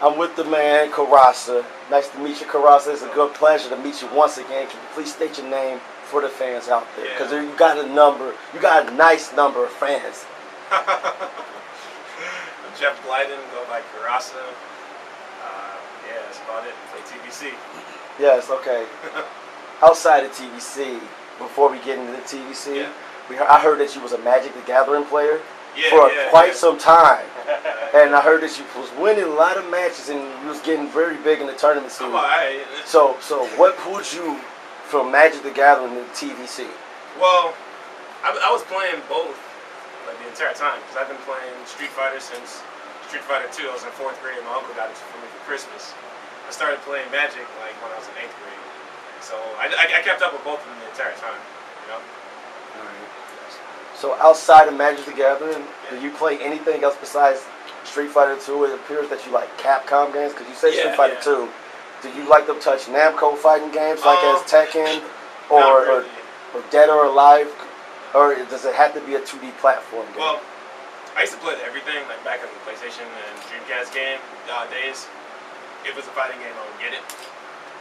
I'm with the man, Kurasa. Nice to meet you, Kurasa. It's a good pleasure to meet you once again. Can you please state your name for the fans out there? Because you got a nice number of fans. I'm Jeff Blyden, go by Kurasa. Yeah, that's about it. Play TvC. Yes, okay. Outside of TvC, before we get into the TvC, I heard that you was a Magic the Gathering player for quite some time. And I heard that you was winning a lot of matches and you was getting very big in the tournament scene. So what pulled you from Magic the Gathering to TvC? Well, I was playing both like the entire time because I've been playing Street Fighter since Street Fighter 2. I was in 4th grade and my uncle got it for me for Christmas. I started playing Magic like when I was in 8th grade. So I kept up with both of them the entire time, you know? So outside of Magic the Gathering, do you play anything else besides Street Fighter 2? It appears that you like Capcom games, because you say Street Fighter 2. Do you like to touch Namco fighting games like as Tekken or Dead or Alive? Or does it have to be a 2D platform game? Well, I used to play everything, like back in the PlayStation and Dreamcast days. If it was a fighting game, I would get it.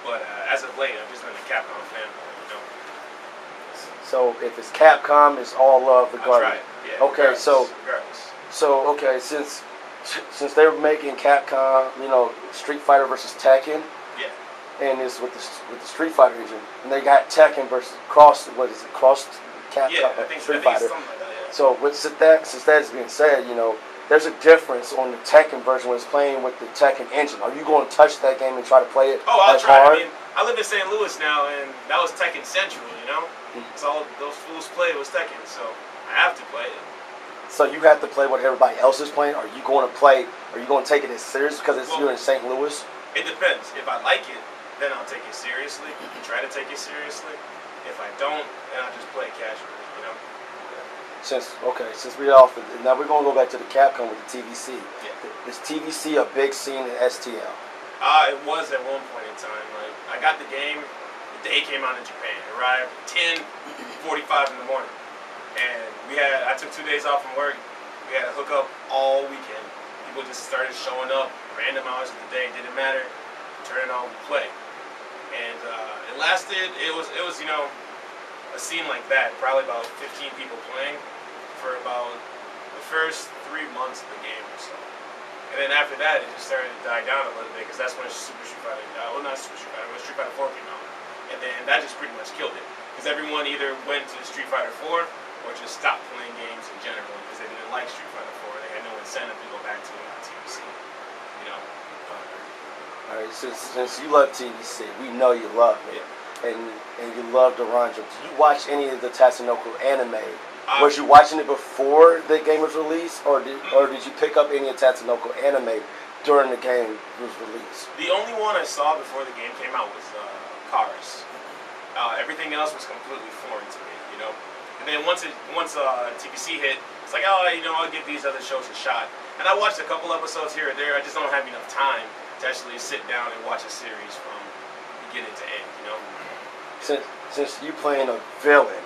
But as of late, I've just been a Capcom fanboy, you know? So if it's Capcom, it's all love regardless. That's right. Yeah, okay, since they were making Capcom, you know, Street Fighter versus Tekken, and it's with the Street Fighter region, and they got Tekken versus Cross Capcom Street Fighter. Something like that, So since that's being said, you know, there's a difference on the Tekken version when it's playing with the Tekken engine. Are you going to touch that game and try to play it I'll as try. hard? I mean, I live in St. Louis now, and that was Tekken Central, you know? So all those fools play was Tekken, so I have to play it. So you have to play what everybody else is playing? Are you going to take it as serious because you're in St. Louis? It depends. If I like it, then I'll take it seriously. Try to take it seriously. If I don't, then I'll just play it casually, you know? Since we're off, now we're going to go back to the Capcom with the TvC. Is TvC a big scene in STL? It was at one point in time. Like, I got the game the day it came out in Japan. It arrived 10:45 in the morning. And I took 2 days off from work. We had a hookup all weekend. People just started showing up, random hours of the day, didn't matter. Turn it on, play. And it lasted, it was you know, a scene like that, probably about 15 people playing for about the first 3 months of the game or so. And then after that, it just started to die down a little bit because that's when Super Street Fighter, not Super Street Fighter, when Street Fighter 4 came out. And then that just pretty much killed it. Because everyone either went to Street Fighter 4 or just stopped playing games in general because they didn't like Street Fighter 4. They had no incentive to go back to TvC, you know. Alright, since you love TvC, we know you love it. And you love Duranja. Did you watch any of the Tatsunoko anime? Was you watching it before the game was released, or did you pick up any of Tatsunoko anime during the game was released? The only one I saw before the game came out was Cars. Everything else was completely foreign to me, you know. And then once TvC hit, it's like, oh, you know, I'll give these other shows a shot. And I watched a couple episodes here or there. I just don't have enough time to actually sit down and watch a series from beginning to end, you know. Since you playing a villain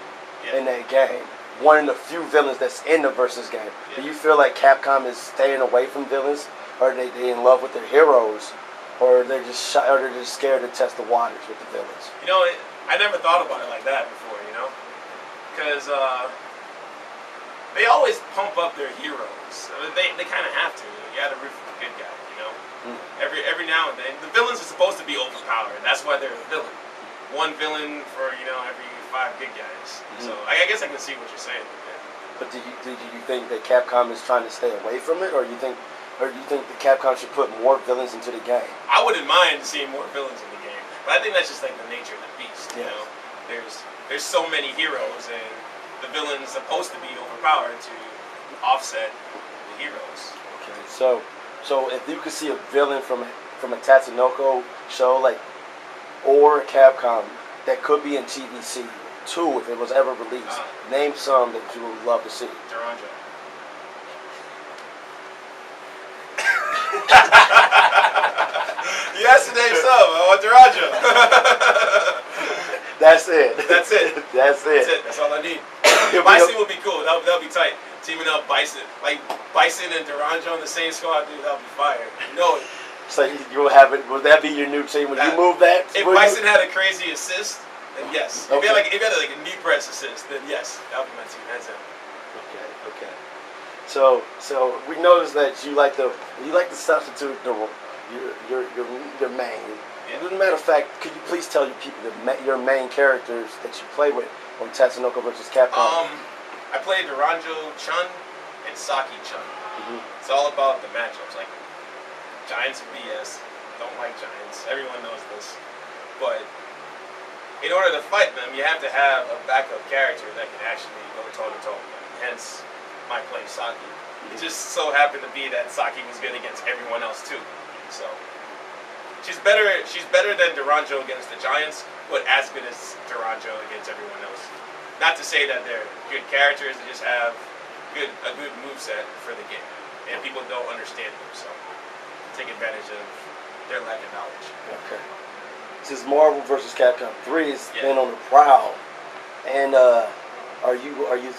in that game, one of the few villains that's in the versus game, do you feel like Capcom is staying away from villains, or are they in love with their heroes, or they're just scared to test the waters with the villains? You know, I never thought about it like that before, you know, because they always pump up their heroes. They kind of have to. You got to root for the good guy, you know. Every now and then, the villains are supposed to be overpowered. That's why they're a villain. One villain for, you know, every 5 good guys. So I guess I can see what you're saying. But do you think that Capcom is trying to stay away from it, or do you think the Capcom should put more villains into the game? I wouldn't mind seeing more villains in the game, but I think that's just like the nature of the beast. You know, there's so many heroes, and the villain's supposed to be overpowered to offset the heroes. Okay, so if you could see a villain from a Tatsunoko show, like, or Capcom that could be in TvC 2 if it was ever released, name some that you would love to see. Duranja. You asked to name some. I want Duranja. That's it. That's it. That's it. That's it. That's all I need. Bison would be cool. That'll be tight. Teaming up Bison, like Bison and Duranja on the same squad, dude. That'll be fire. You know it. So you will have it. Would that be your new team? Would you move that? If Bison had a crazy assist, then yes. Okay. If he had like a knee press assist, then yes, that would be my team. That's it. Okay. So we noticed that you like to substitute your main. Yeah. As a matter of fact, could you please tell your people your main characters that you play with on Tatsunoko vs. Capcom? I played Duranjo Chun and Saki Chun. It's all about the matchups. Like, Giants are BS. Don't like Giants. Everyone knows this. But in order to fight them, you have to have a backup character that can actually go toe-to-toe with them. Hence, my play Saki. It just so happened to be that Saki was good against everyone else too. So she's better than Duranjo against the Giants, but as good as Duranjo against everyone else. Not to say that they're good characters, they just have a good moveset for the game. And people don't understand them, so take advantage of their lack of knowledge. Okay. Since Marvel vs. Capcom 3 has been on the prowl, and are you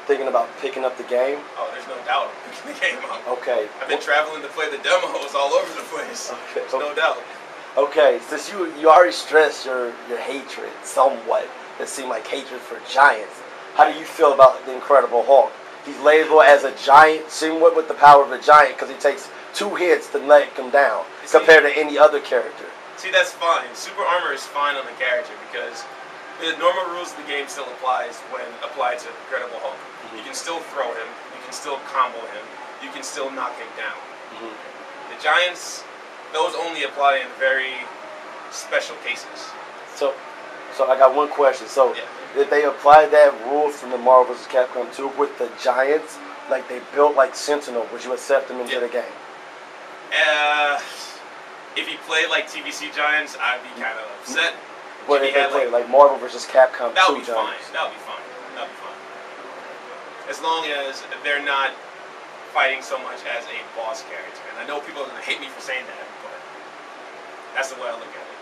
thinking about picking up the game? Oh, there's no doubt I'm picking the game up. Okay. I've been traveling to play the demos all over the place. Okay. There's no doubt. Okay, since you already stressed your hatred somewhat, it seemed like hatred for giants. How do you feel about the Incredible Hulk? He's labeled as a giant, somewhat with the power of a giant, because he takes 2 hits to let him down, compared to any other character. See, that's fine. Super armor is fine on the character because the normal rules of the game still applies when applied to Incredible Hulk. You can still throw him, you can still combo him, you can still knock him down. The giants, those only apply in very special cases. So I got one question. So did they apply that rule from the Marvel vs. Capcom 2 with the giants? Like they built like Sentinel, would you accept them into the game? If he played like TvC Giants, I'd be kind of upset. But if they played like Marvel vs. Capcom 2 that would be Giants? fine. That would be fine. That would be fine. As long as they're not fighting so much as a boss character. And I know people are going to hate me for saying that, but that's the way I look at it.